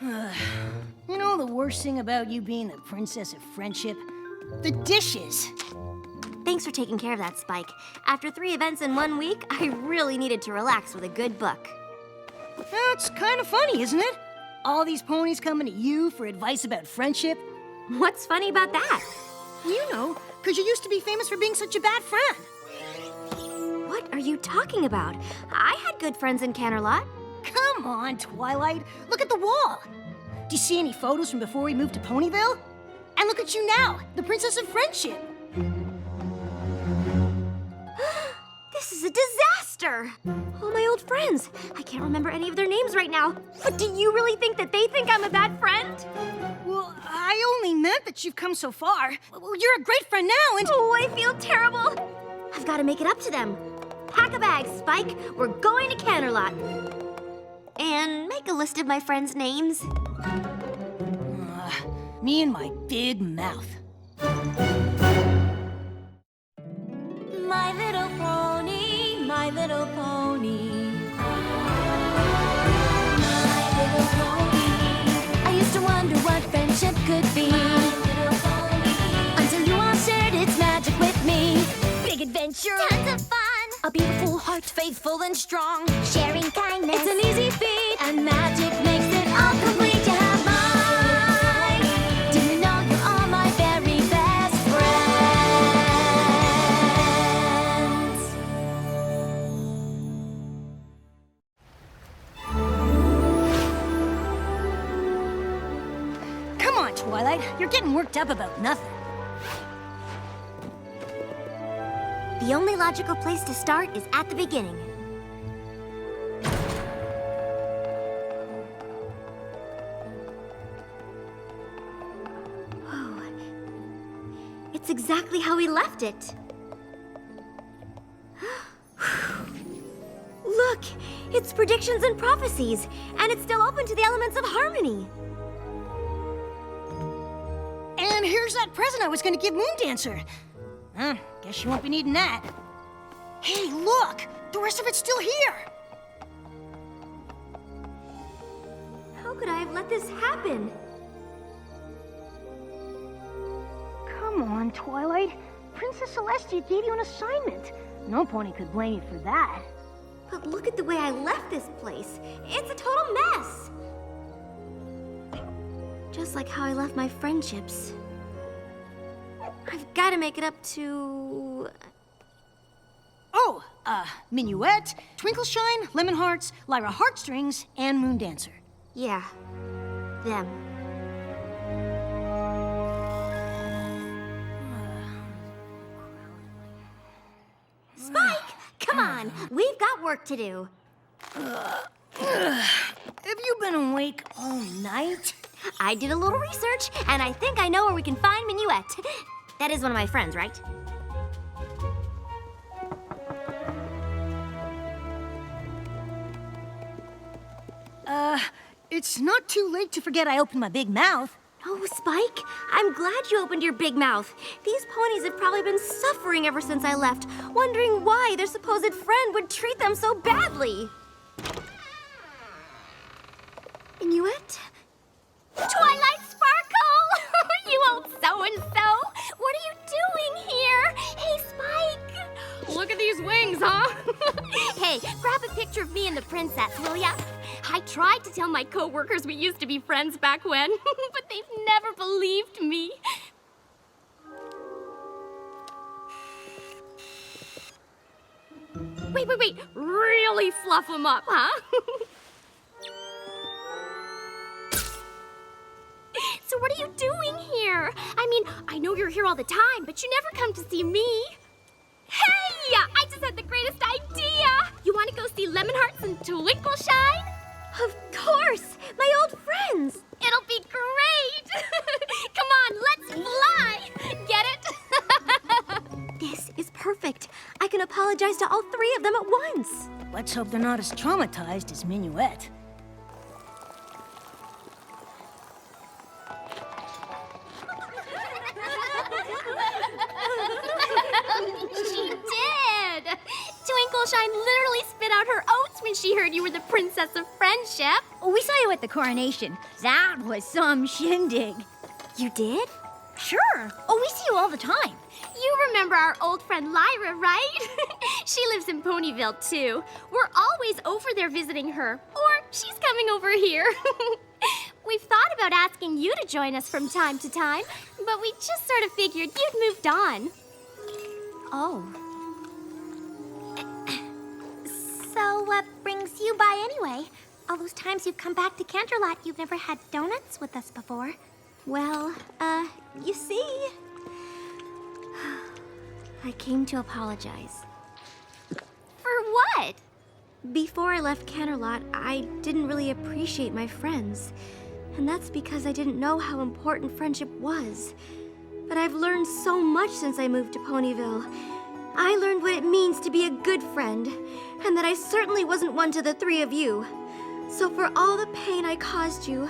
You know the worst thing about you being the princess of friendship? The dishes. Thanks for taking care of that, Spike. After 3 events in 1 week, I really needed to relax with a good book. It's kind of funny, isn't it? All these ponies coming to you for advice about friendship. What's funny about that? You know, because you used to be famous for being such a bad friend. What are you talking about? I had good friends in Canterlot. Come on, Twilight. Look at the wall. Do you see any photos from before we moved to Ponyville? And look at you now, the princess of friendship. This is a disaster! All my old friends. I can't remember any of their names right now. But do you really think that they think I'm a bad friend? Well, I only meant that you've come so far. Well, you're a great friend now, and... Oh, I feel terrible. I've got to make it up to them. Pack a bag, Spike. We're going to Canterlot. And make a list of my friends' names. Me and my big mouth. My little pony, my little pony. My little pony. I used to wonder what friendship could be. My little pony. Until you all shared its magic with me. Big adventure. Tons of fun. A beautiful heart, faithful and strong. Sharing kindness. It's an easy feat. And magic makes it all complete. You have mine. Do you know you're all my very best friends? Come on, Twilight. You're getting worked up about nothing. The only logical place to start is at the beginning. Oh, it's exactly how we left it. Look, it's predictions and prophecies, and it's still open to the elements of harmony. And here's that present I was going to give Moondancer. Guess you won't be needing that. Hey, look! The rest of it's still here! How could I have let this happen? Come on, Twilight. Princess Celestia gave you an assignment. No pony could blame you for that. But look at the way I left this place. It's a total mess. Just like how I left my friendships. I've got to make it up to... Oh, Minuet, Twinkleshine, Lemon Hearts, Lyra Heartstrings, and Moondancer. Yeah, them. Spike, come on. We've got work to do. Have you been awake all night? I did a little research, and I think I know where we can find Minuet. That is one of my friends, right? It's not too late to forget I opened my big mouth. Oh, Spike, I'm glad you opened your big mouth. These ponies have probably been suffering ever since I left, wondering why their supposed friend would treat them so badly. Minuet? Twilight Sparkle! You old so-and-so! What are you doing here? Hey, Spike! Look at these wings, huh? Hey, grab a picture of me and the princess, will ya? I tried to tell my coworkers we used to be friends back when, but they've never believed me. Wait. Really fluff them up, huh? So what are you doing here? I mean, I know you're here all the time, but you never come to see me. Hey! I just had the greatest idea! You want to go see Lemon Hearts and Twinkleshine? Of course! My old friends! It'll be great! Come on, let's fly! Get it? This is perfect. I can apologize to all 3 of them at once. Let's hope they're not as traumatized as Minuet. She did! Twinkleshine literally spit out her oats when she heard you were the Princess of Friendship. We saw you at the coronation. That was some shindig. You did? Sure. Oh, we see you all the time. You remember our old friend Lyra, right? She lives in Ponyville, too. We're always over there visiting her. Or she's coming over here. We've thought about asking you to join us from time to time, but we just sort of figured you'd moved on. Oh. So what brings you by anyway? All those times you've come back to Canterlot, you've never had donuts with us before. Well, you see, I came to apologize. For what? Before I left Canterlot, I didn't really appreciate my friends. And that's because I didn't know how important friendship was. But I've learned so much since I moved to Ponyville. I learned what it means to be a good friend, and that I certainly wasn't one to the three of you. So for all the pain I caused you,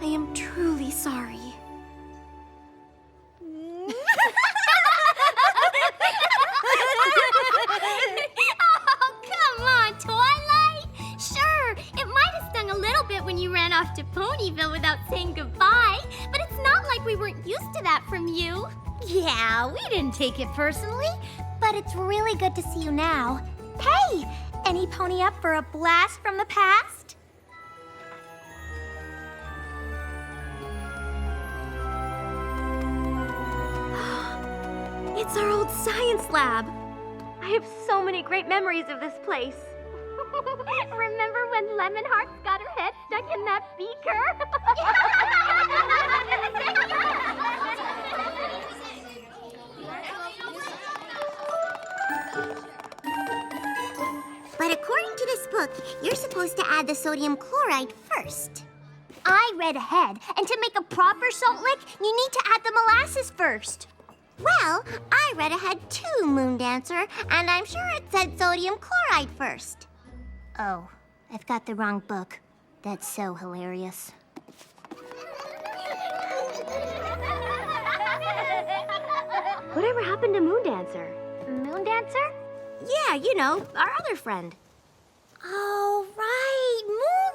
I am truly sorry. Oh, come on, Twilight. Sure, it might have stung a little bit when you ran off to Ponyville without saying goodbye, but it's not like we weren't used to that from you. Yeah, we didn't take it personally, but it's really good to see you now. Hey, any pony up for a blast from the past? It's our old science lab. I have so many great memories of this place. Remember when Lemonhearts got her head stuck in that beaker? But according to this book, you're supposed to add the sodium chloride first. I read ahead, and to make a proper salt lick, you need to add the molasses first. Well, I read ahead too, Moondancer, and I'm sure it said sodium chloride first. Oh, I've got the wrong book. That's so hilarious. Whatever happened to Moondancer? Moondancer? Yeah, you know, our other friend. Oh, right,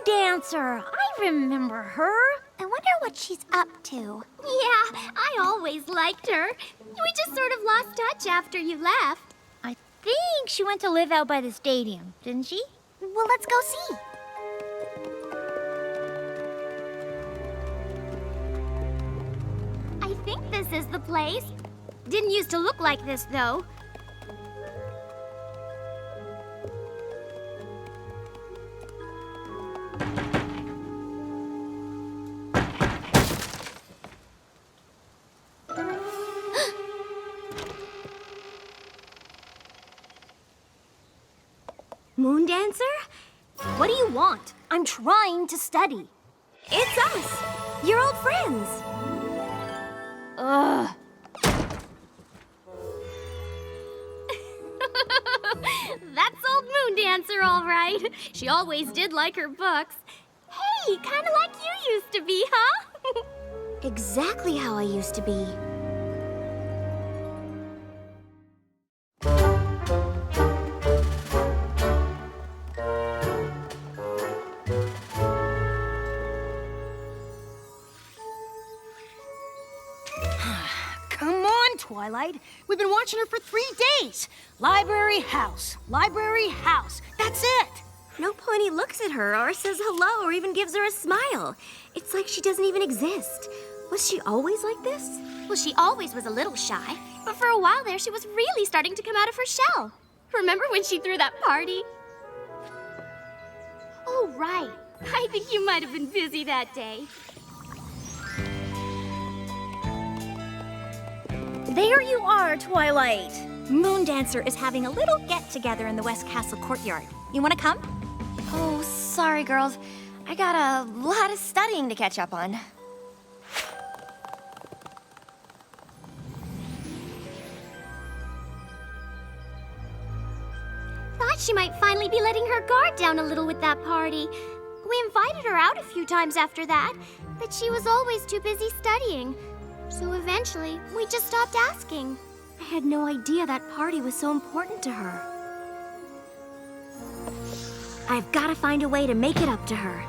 Moondancer. I remember her. I wonder what she's up to. Yeah, I always liked her. We just sort of lost touch after you left. I think she went to live out by the stadium, didn't she? Well, let's go see. I think this is the place. Didn't used to look like this, though. Moondancer? What do you want? I'm trying to study. It's us, your old friends. Ugh. That's old Moondancer, all right. She always did like her books. Hey, kind of like you used to be, huh? Exactly how I used to be. Come on, Twilight. We've been watching her for 3 days. Library house. Library house. That's it. No pony looks at her or says hello or even gives her a smile. It's like she doesn't even exist. Was she always like this? Well, she always was a little shy, but for a while there, she was really starting to come out of her shell. Remember when she threw that party? Oh, right. I think you might have been busy that day. There you are, Twilight. Moondancer is having a little get-together in the West Castle courtyard. You want to come? Oh, sorry, girls. I got a lot of studying to catch up on. Thought she might finally be letting her guard down a little with that party. We invited her out a few times after that, but she was always too busy studying. So eventually, we just stopped asking. I had no idea that party was so important to her. I've got to find a way to make it up to her.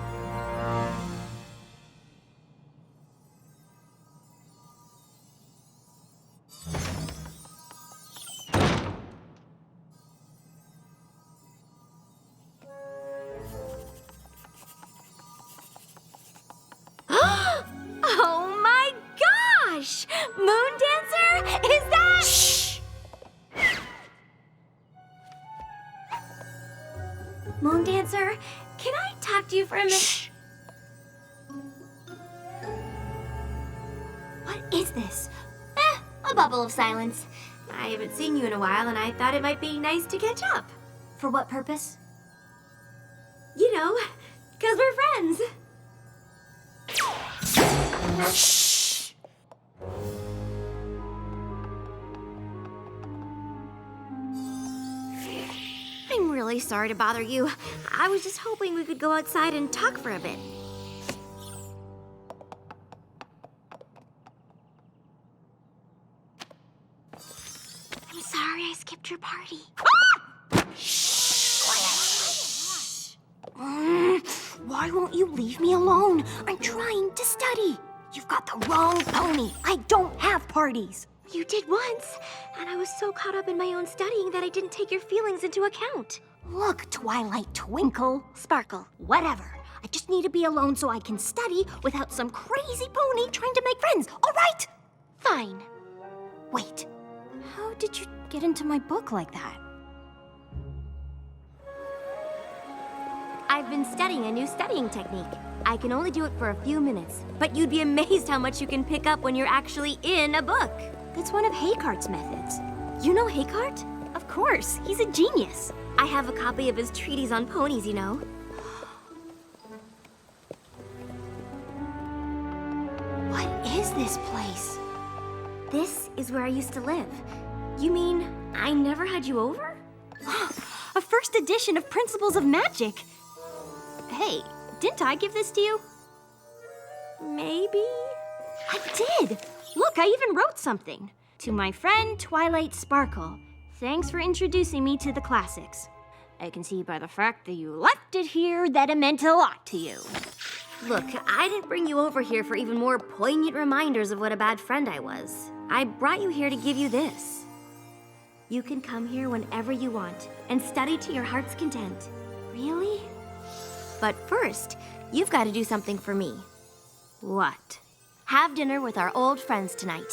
Oh my gosh! Moon Dancer? Is that... Shh! Moon Dancer, can I talk to you for a minute? Shh! What is this? A bubble of silence. I haven't seen you in a while, and I thought it might be nice to catch up. For what purpose? You know, 'cause we're friends. Shh! I'm really sorry to bother you. I was just hoping we could go outside and talk for a bit. I'm sorry I skipped your party. Why won't you leave me alone? I'm trying to study. You've got the wrong pony. I don't have parties. You did once, and I was so caught up in my own studying that I didn't take your feelings into account. Look, Twilight Twinkle. Sparkle. Whatever. I just need to be alone so I can study without some crazy pony trying to make friends, all right? Fine. Wait, how did you get into my book like that? I've been studying a new studying technique. I can only do it for a few minutes, but you'd be amazed how much you can pick up when you're actually in a book. It's one of Haycart's methods. You know Haycart? Of course, he's a genius. I have a copy of his treatise on ponies, you know. What is this place? This is where I used to live. You mean I never had you over? A first edition of Principles of Magic. Hey, didn't I give this to you? Maybe? I did. Look, I even wrote something. To my friend Twilight Sparkle, thanks for introducing me to the classics. I can see by the fact that you left it here that it meant a lot to you. Look, I didn't bring you over here for even more poignant reminders of what a bad friend I was. I brought you here to give you this. You can come here whenever you want and study to your heart's content. Really? But first, you've got to do something for me. What? Have dinner with our old friends tonight.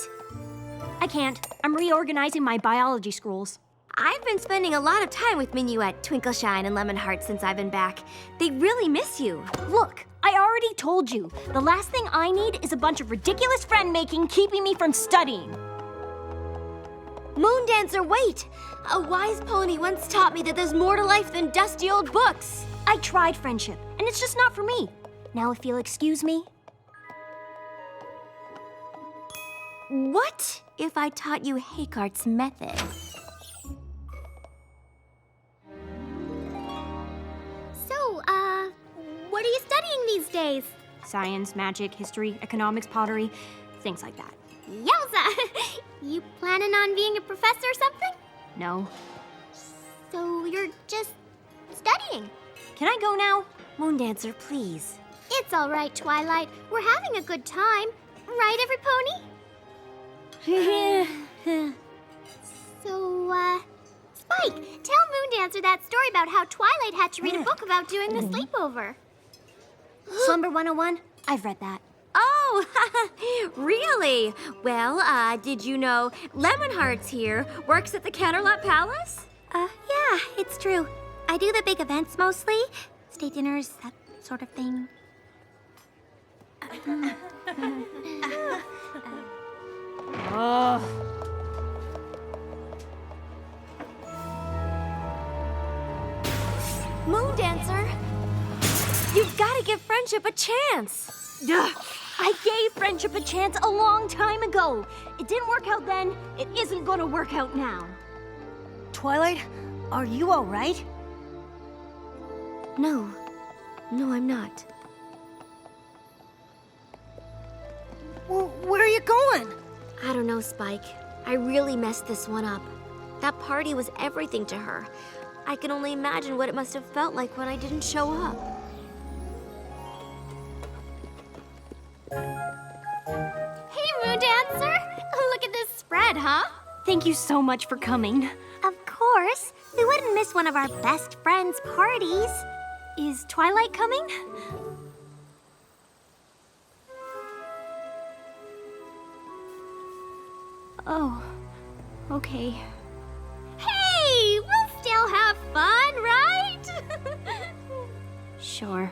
I can't. I'm reorganizing my biology scrolls. I've been spending a lot of time with Minyu at Twinkleshine and Lemon Heart since I've been back. They really miss you. Look, I already told you. The last thing I need is a bunch of ridiculous friend-making keeping me from studying. Moon Dancer, wait! A wise pony once taught me that there's more to life than dusty old books. I tried friendship, and it's just not for me. Now, if you'll excuse me. What if I taught you Haycart's method? So, what are you studying these days? Science, magic, history, economics, pottery, things like that. Yowza! You planning on being a professor or something? No. So you're just studying? Can I go now? Moon Dancer, please. It's all right, Twilight. We're having a good time. Right, every pony? So, Spike, tell Moon Dancer that story about how Twilight had to read a book about doing the sleepover. Slumber 101? I've read that. Oh, really? Well, did you know Lemon Heart's here works at the Canterlot Palace? Yeah, it's true. I do the big events mostly. State dinners, that sort of thing. Moon Dancer, you've got to give friendship a chance. Duh. I gave friendship a chance a long time ago. It didn't work out then. It isn't gonna work out now. Twilight, are you all right? No, I'm not. Well, where are you going? I don't know, Spike. I really messed this one up. That party was everything to her. I can only imagine what it must have felt like when I didn't show up. Hey, Moon Dancer! Look at this spread, huh? Thank you so much for coming. Of course. We wouldn't miss one of our best friends' parties. Is Twilight coming? Oh, okay. Hey, we'll still have fun, right? Sure.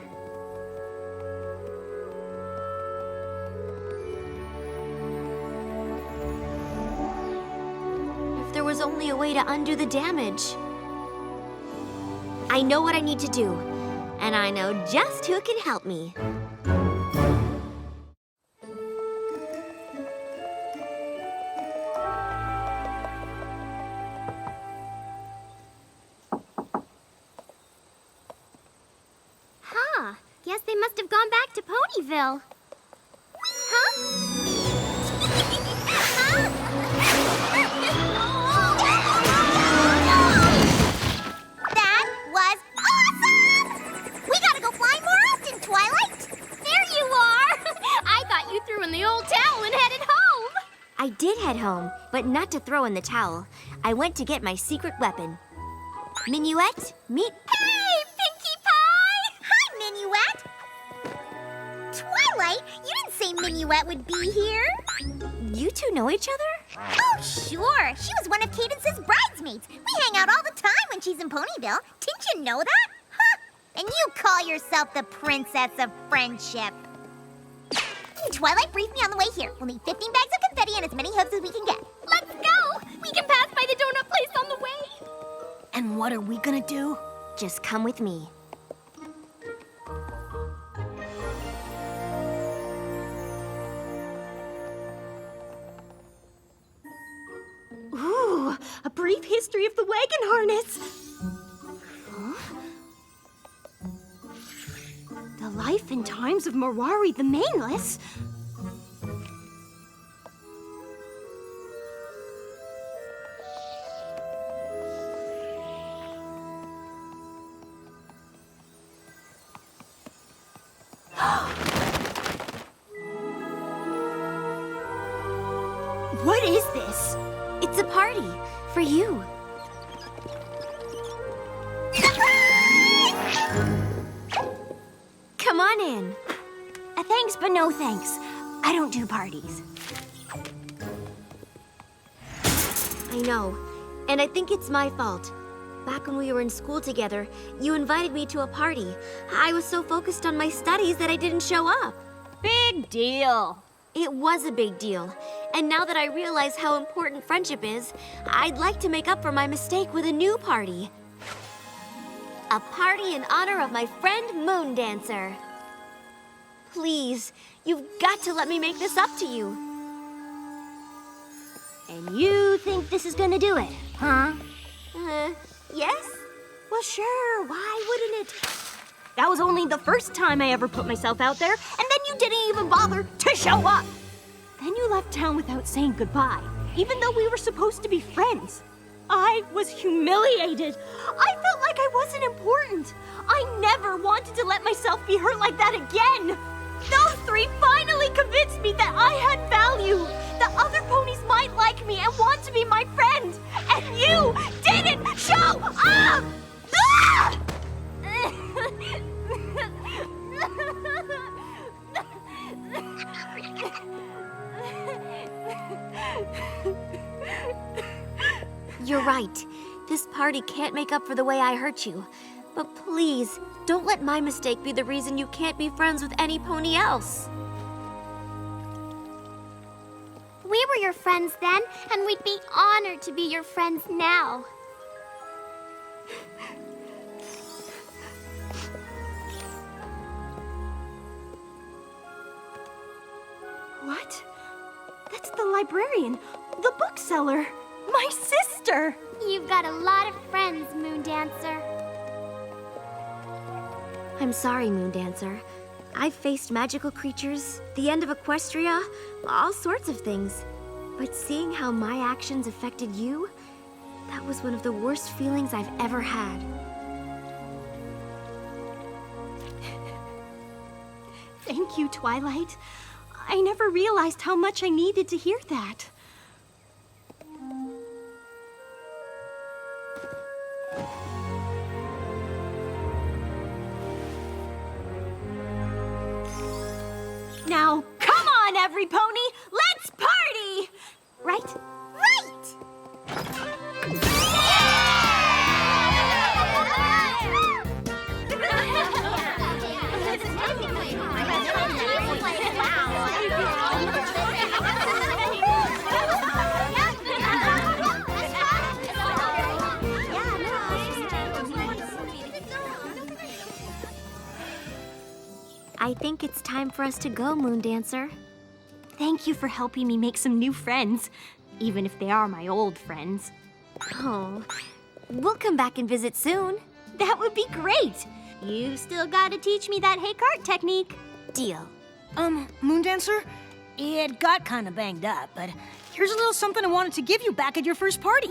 If there was only a way to undo the damage. I know what I need to do, and I know just who can help me. Huh. Guess they must have gone back to Ponyville. Huh? That was awesome! We gotta go flying more often, Twilight! There you are! I thought you threw in the old towel and headed home. I did head home, but not to throw in the towel. I went to get my secret weapon. Minuet, meet... Hey, Pinkie Pie! Hi, Minuet! Twilight, you didn't say Minuet would be here. You two know each other? Oh, sure. She was one of Cadence's bridesmaids. We hang out all the time when she's in Ponyville. Didn't you know that? Huh? And you call yourself the Princess of Friendship. Twilight briefed me on the way here. We'll need 15 bags of confetti and as many hooves as we can get. Let's go! We can pass by the donut place on the way. And what are we gonna do? Just come with me. Ooh, a brief history of the wagon harness. Huh? The life and times of Marari the Maneless. What is this? It's a party for you. Come on in. Thanks, but no thanks. I don't do parties. I know, and I think it's my fault. Back when we were in school together, you invited me to a party. I was so focused on my studies that I didn't show up. Big deal. It was a big deal. And now that I realize how important friendship is, I'd like to make up for my mistake with a new party. A party in honor of my friend Moon Dancer. Please, you've got to let me make this up to you. And you think this is gonna do it, huh? Yes? Well, sure, why wouldn't it? That was only the first time I ever put myself out there, and then you didn't even bother to show up. Then you left town without saying goodbye, even though we were supposed to be friends. I was humiliated. I felt like I wasn't important. I never wanted to let myself be hurt like that again. Those three finally convinced me that I had value, that other ponies might like me and want to be my friend. And you didn't show up! Ah! You're right. This party can't make up for the way I hurt you. But please, don't let my mistake be the reason you can't be friends with any pony else. We were your friends then, and we'd be honored to be your friends now. What? That's the librarian, the bookseller, my sister. You've got a lot of friends, Moon Dancer. I'm sorry, Moon Dancer. I've faced magical creatures, the end of Equestria, all sorts of things. But seeing how my actions affected you, That was one of the worst feelings I've ever had. Thank you, Twilight. I never realized how much I needed to hear that. Now, come on, every pony! Let's party! Right? Right! I think it's time for us to go, Moon Dancer. Thank you for helping me make some new friends, even if they are my old friends. Oh, we'll come back and visit soon. That would be great! You still gotta teach me that hay cart technique. Deal. Moon Dancer? It got kind of banged up, but here's a little something I wanted to give you back at your first party.